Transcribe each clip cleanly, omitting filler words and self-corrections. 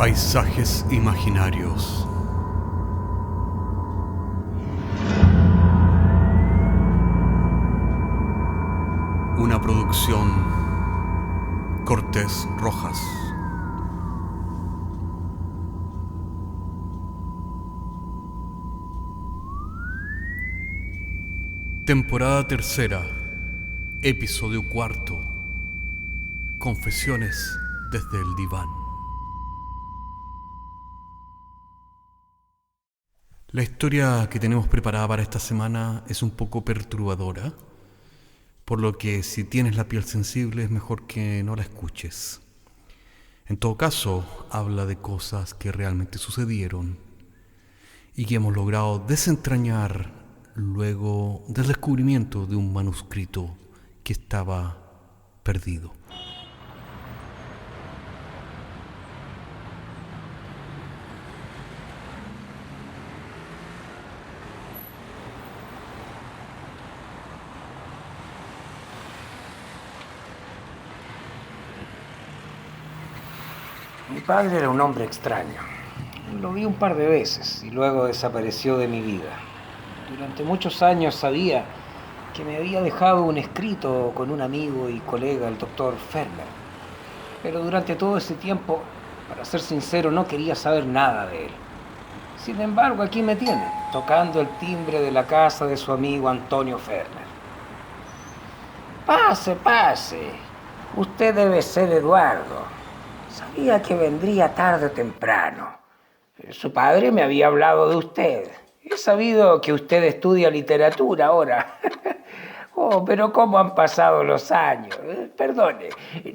Paisajes imaginarios. Una producción Cortés Rojas. Temporada tercera, episodio cuarto. Confesiones desde el diván. La historia que tenemos preparada para esta semana es un poco perturbadora, por lo que si tienes la piel sensible es mejor que no la escuches. En todo caso, habla de cosas que realmente sucedieron y que hemos logrado desentrañar luego del descubrimiento de un manuscrito que estaba perdido. Mi padre era un hombre extraño. Lo vi un par de veces y luego desapareció de mi vida. Durante muchos años sabía que me había dejado un escrito con un amigo y colega, el doctor Fermer. Pero durante todo ese tiempo, para ser sincero, no quería saber nada de él. Sin embargo, aquí me tienen, tocando el timbre de la casa de su amigo Antonio Fermer. Pase, pase. Usted debe ser Eduardo. Sabía que vendría tarde o temprano. Su padre me había hablado de usted. He sabido que usted estudia literatura ahora. Oh, pero cómo han pasado los años. Perdone,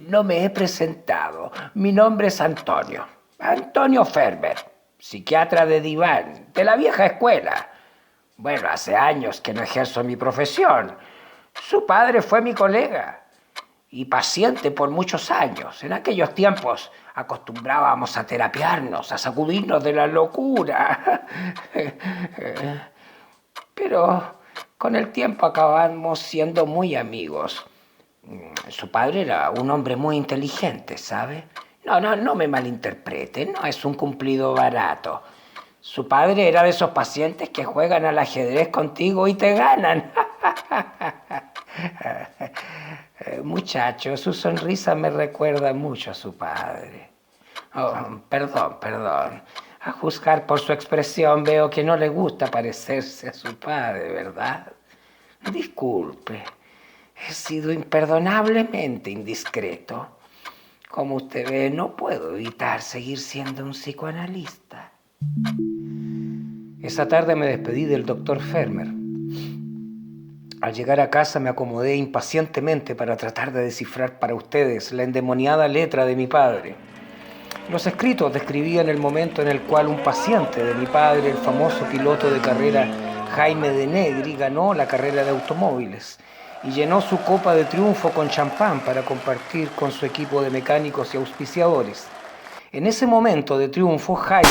no me he presentado. Mi nombre es Antonio. Antonio Fermer, psiquiatra de diván, de la vieja escuela. Bueno, hace años que no ejerzo mi profesión. Su padre fue mi colega y paciente por muchos años. En aquellos tiempos acostumbrábamos a terapiarnos, a sacudirnos de la locura. Pero con el tiempo acabamos siendo muy amigos. Su padre era un hombre muy inteligente, ¿sabe? No me malinterprete, no es un cumplido barato. Su padre era de esos pacientes que juegan al ajedrez contigo y te ganan. Muchacho, su sonrisa me recuerda mucho a su padre. Oh, perdón. A juzgar por su expresión veo que no le gusta parecerse a su padre, ¿verdad? Disculpe, he sido imperdonablemente indiscreto. Como usted ve, no puedo evitar seguir siendo un psicoanalista. Esa tarde me despedí del doctor Fermer. Al llegar a casa me acomodé impacientemente para tratar de descifrar para ustedes la endemoniada letra de mi padre. Los escritos describían el momento en el cual un paciente de mi padre, el famoso piloto de carrera Jaime de Negri, ganó la carrera de automóviles y llenó su copa de triunfo con champán para compartir con su equipo de mecánicos y auspiciadores. En ese momento de triunfo, Jaime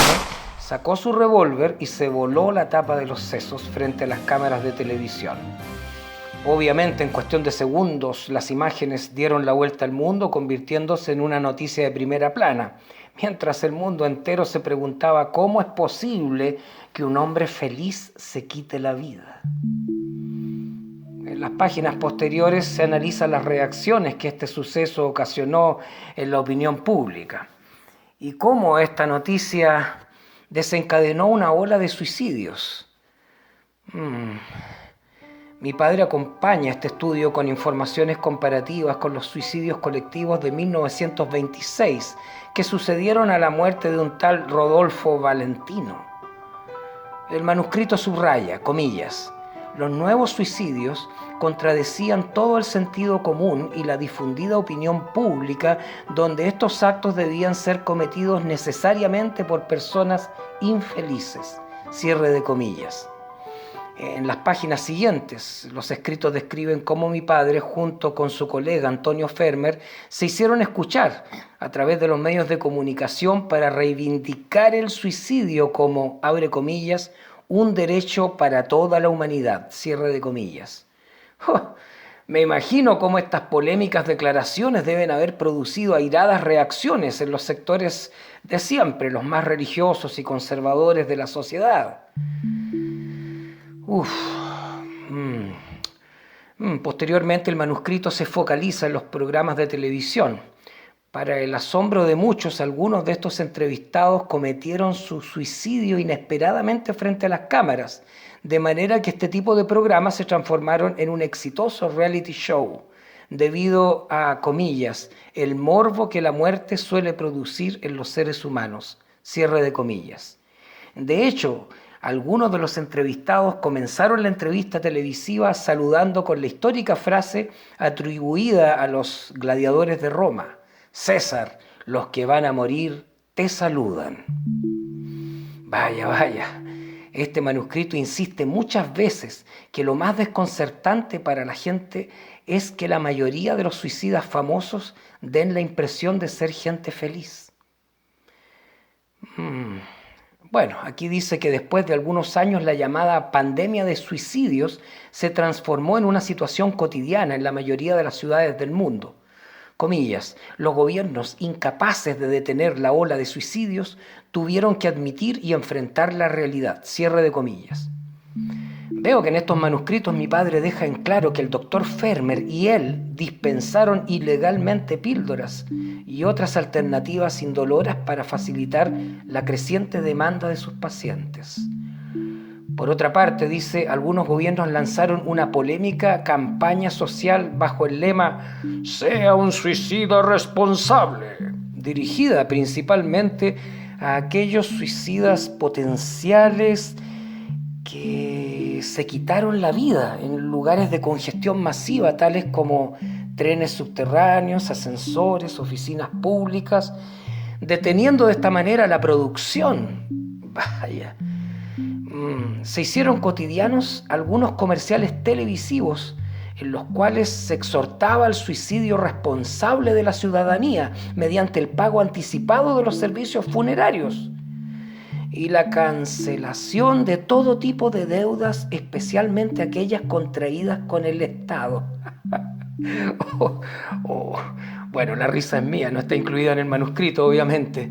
sacó su revólver y se voló la tapa de los sesos frente a las cámaras de televisión. Obviamente, en cuestión de segundos, las imágenes dieron la vuelta al mundo, convirtiéndose en una noticia de primera plana, mientras el mundo entero se preguntaba cómo es posible que un hombre feliz se quite la vida. En las páginas posteriores se analizan las reacciones que este suceso ocasionó en la opinión pública y cómo esta noticia desencadenó una ola de suicidios. Mi padre acompaña este estudio con informaciones comparativas con los suicidios colectivos de 1926 que sucedieron a la muerte de un tal Rodolfo Valentino. El manuscrito subraya, comillas, los nuevos suicidios contradecían todo el sentido común y la difundida opinión pública donde estos actos debían ser cometidos necesariamente por personas infelices. Cierre de comillas. En las páginas siguientes, los escritos describen cómo mi padre, junto con su colega Antonio Fermer, se hicieron escuchar a través de los medios de comunicación para reivindicar el suicidio como, abre comillas, un derecho para toda la humanidad, cierre de comillas. Me imagino cómo estas polémicas declaraciones deben haber producido airadas reacciones en los sectores de siempre, los más religiosos y conservadores de la sociedad. Uf. Posteriormente el manuscrito se focaliza en los programas de televisión. Para el asombro de muchos, algunos de estos entrevistados cometieron su suicidio inesperadamente frente a las cámaras, de manera que este tipo de programas se transformaron en un exitoso reality show, debido a, comillas, el morbo que la muerte suele producir en los seres humanos, cierre de comillas. De hecho, algunos de los entrevistados comenzaron la entrevista televisiva saludando con la histórica frase atribuida a los gladiadores de Roma: César, los que van a morir te saludan. Vaya, vaya. Este manuscrito insiste muchas veces que lo más desconcertante para la gente es que la mayoría de los suicidas famosos den la impresión de ser gente feliz. Bueno, aquí dice que después de algunos años la llamada pandemia de suicidios se transformó en una situación cotidiana en la mayoría de las ciudades del mundo. Comillas, los gobiernos incapaces de detener la ola de suicidios tuvieron que admitir y enfrentar la realidad, cierre de comillas. Veo que en estos manuscritos mi padre deja en claro que el doctor Fermer y él dispensaron ilegalmente píldoras y otras alternativas indoloras para facilitar la creciente demanda de sus pacientes. Por otra parte, dice, algunos gobiernos lanzaron una polémica campaña social bajo el lema «Sea un suicida responsable», dirigida principalmente a aquellos suicidas potenciales que se quitaron la vida en lugares de congestión masiva, tales como trenes subterráneos, ascensores, oficinas públicas, deteniendo de esta manera la producción. Vaya. Se hicieron cotidianos algunos comerciales televisivos en los cuales se exhortaba al suicidio responsable de la ciudadanía mediante el pago anticipado de los servicios funerarios y la cancelación de todo tipo de deudas, especialmente aquellas contraídas con el Estado. Bueno, la risa es mía, no está incluida en el manuscrito, obviamente.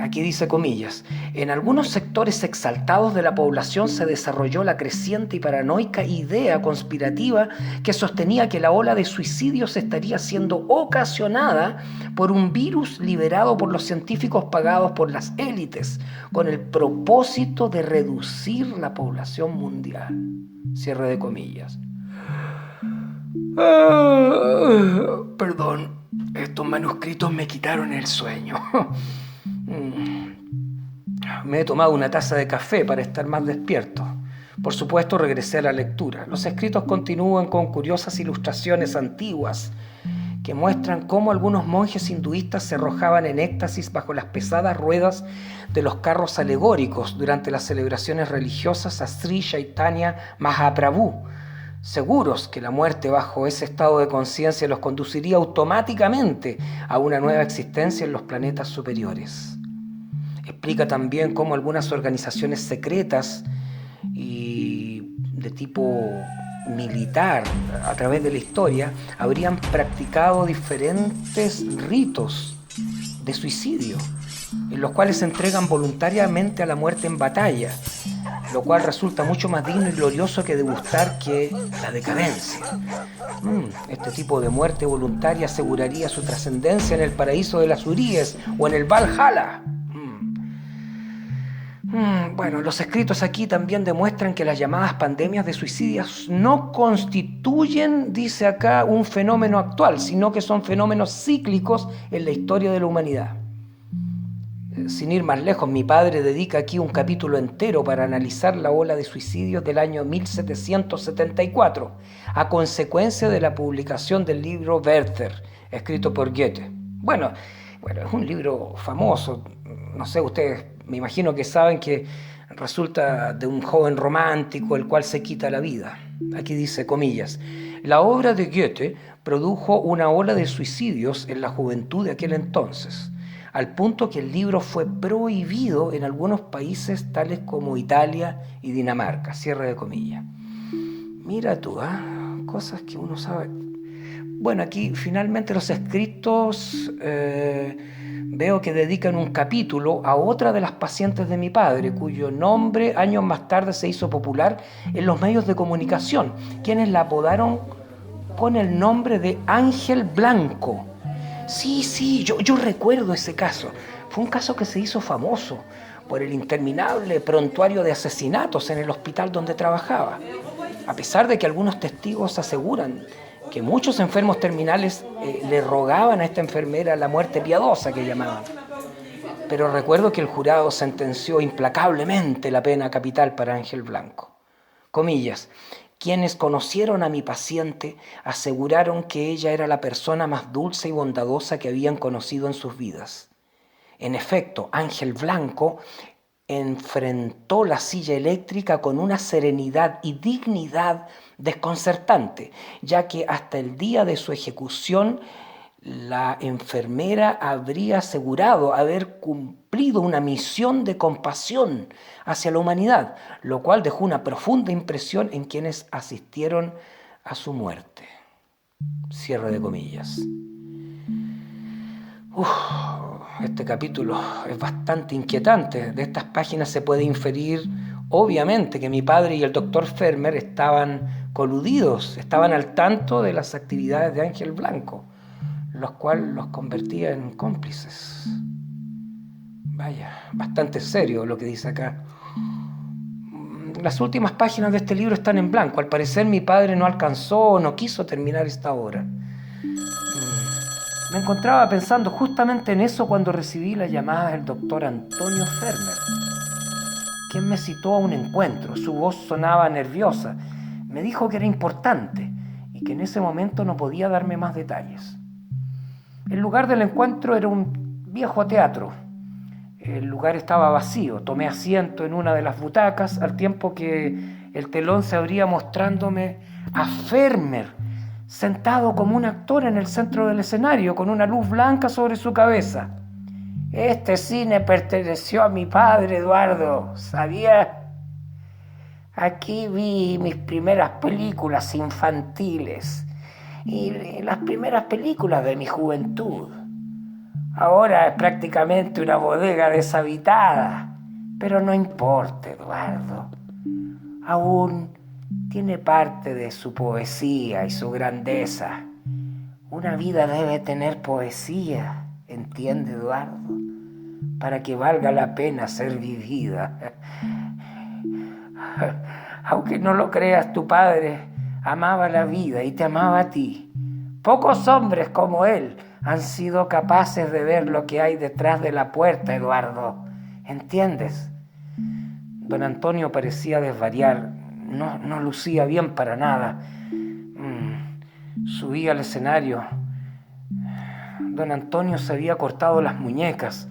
Aquí dice comillas, en algunos sectores exaltados de la población se desarrolló la creciente y paranoica idea conspirativa que sostenía que la ola de suicidios estaría siendo ocasionada por un virus liberado por los científicos pagados por las élites con el propósito de reducir la población mundial. Cierre de comillas. Perdón, estos manuscritos me quitaron el sueño. Me he tomado una taza de café para estar más despierto. Por supuesto, regresé a la lectura. Los escritos continúan con curiosas ilustraciones antiguas que muestran cómo algunos monjes hinduistas se arrojaban en éxtasis bajo las pesadas ruedas de los carros alegóricos durante las celebraciones religiosas a Sri Chaitanya Mahaprabhu, seguros que la muerte bajo ese estado de conciencia los conduciría automáticamente a una nueva existencia en los planetas superiores. Explica también cómo algunas organizaciones secretas y de tipo militar a través de la historia habrían practicado diferentes ritos de suicidio en los cuales se entregan voluntariamente a la muerte en batalla, lo cual resulta mucho más digno y glorioso que degustar que la decadencia. Este tipo de muerte voluntaria aseguraría su trascendencia en el paraíso de las Huríes o en el Valhalla. Bueno, los escritos aquí también demuestran que las llamadas pandemias de suicidios no constituyen, dice acá, un fenómeno actual, sino que son fenómenos cíclicos en la historia de la humanidad. Sin ir más lejos, mi padre dedica aquí un capítulo entero para analizar la ola de suicidios del año 1774, a consecuencia de la publicación del libro Werther, escrito por Goethe. Bueno, es un libro famoso, no sé, ustedes me imagino que saben que resulta de un joven romántico el cual se quita la vida. Aquí dice, comillas, la obra de Goethe produjo una ola de suicidios en la juventud de aquel entonces, al punto que el libro fue prohibido en algunos países tales como Italia y Dinamarca, cierre de comillas. Mira tú, cosas que uno sabe. Bueno, aquí finalmente los escritos veo que dedican un capítulo a otra de las pacientes de mi padre, cuyo nombre años más tarde se hizo popular en los medios de comunicación, quienes la apodaron con el nombre de Ángel Blanco. Sí, yo recuerdo ese caso. Fue un caso que se hizo famoso por el interminable prontuario de asesinatos en el hospital donde trabajaba. A pesar de que algunos testigos aseguran que muchos enfermos terminales le rogaban a esta enfermera la muerte piadosa que llamaban. Pero recuerdo que el jurado sentenció implacablemente la pena capital para Ángel Blanco. Comillas, quienes conocieron a mi paciente aseguraron que ella era la persona más dulce y bondadosa que habían conocido en sus vidas. En efecto, Ángel Blanco enfrentó la silla eléctrica con una serenidad y dignidad desconcertante, ya que hasta el día de su ejecución la enfermera habría asegurado haber cumplido una misión de compasión hacia la humanidad, lo cual dejó una profunda impresión en quienes asistieron a su muerte. Cierre de comillas. Este capítulo es bastante inquietante. De estas páginas se puede inferir, obviamente, que mi padre y el doctor Fermer estaban coludidos, estaban al tanto de las actividades de Ángel Blanco, los cuales los convertía en cómplices. Vaya, bastante serio lo que dice acá. Las últimas páginas de este libro están en blanco. Al parecer mi padre no alcanzó o no quiso terminar esta obra. Me encontraba pensando justamente en eso cuando recibí la llamada del doctor Antonio Fermer, quien me citó a un encuentro. Su voz sonaba nerviosa. Me dijo que era importante y que en ese momento no podía darme más detalles. El lugar del encuentro era un viejo teatro. El lugar estaba vacío. Tomé asiento en una de las butacas al tiempo que el telón se abría mostrándome a Fermer, sentado como un actor en el centro del escenario, con una luz blanca sobre su cabeza. Este cine perteneció a mi padre, Eduardo, ¿sabías? Aquí vi mis primeras películas infantiles y las primeras películas de mi juventud. Ahora es prácticamente una bodega deshabitada, pero no importa, Eduardo. Aún tiene parte de su poesía y su grandeza. Una vida debe tener poesía, ¿entiende, Eduardo? Para que valga la pena ser vivida. Aunque no lo creas, tu padre amaba la vida y te amaba a ti. Pocos hombres como él han sido capaces de ver lo que hay detrás de la puerta, Eduardo. ¿Entiendes? Don Antonio parecía desvariar. No lucía bien para nada. Subí al escenario. Don Antonio se había cortado las muñecas.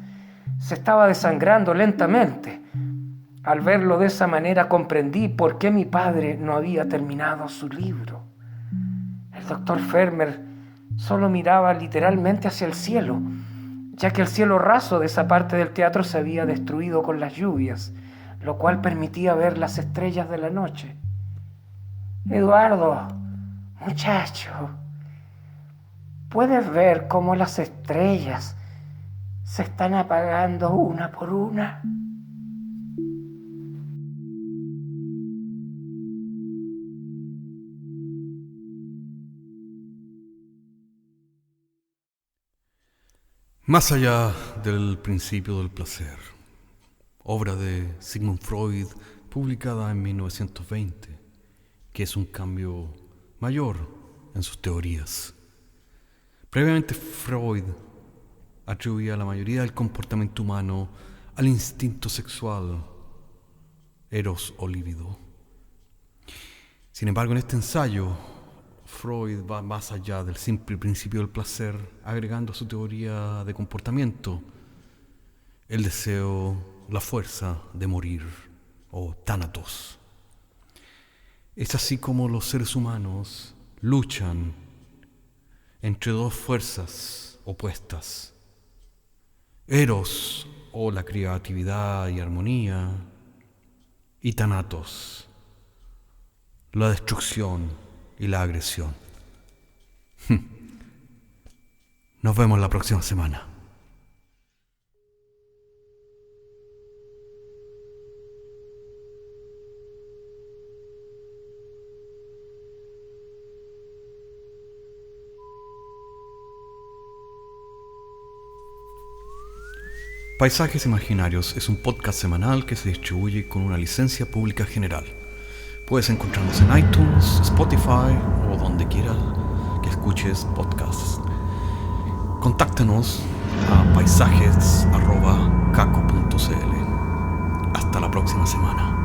Se estaba desangrando lentamente. Al verlo de esa manera comprendí por qué mi padre no había terminado su libro. El doctor Fermer solo miraba literalmente hacia el cielo, ya que el cielo raso de esa parte del teatro se había destruido con las lluvias, lo cual permitía ver las estrellas de la noche. Eduardo, muchacho, ¿puedes ver cómo las estrellas se están apagando una por una? Más allá del principio del placer, obra de Sigmund Freud, publicada en 1920, que es un cambio mayor en sus teorías. Previamente Freud atribuía la mayoría del comportamiento humano al instinto sexual, eros o libido. Sin embargo, en este ensayo, Freud va más allá del simple principio del placer, agregando a su teoría de comportamiento el deseo, la fuerza de morir, o tánatos. Es así como los seres humanos luchan entre dos fuerzas opuestas: eros, o la creatividad y armonía, y tánatos, la destrucción y la agresión. Nos vemos la próxima semana. Paisajes Imaginarios es un podcast semanal que se distribuye con una licencia pública general. Puedes encontrarnos en iTunes, Spotify o donde quieras que escuches podcasts. Contáctanos a paisajes@caco.cl. Hasta la próxima semana.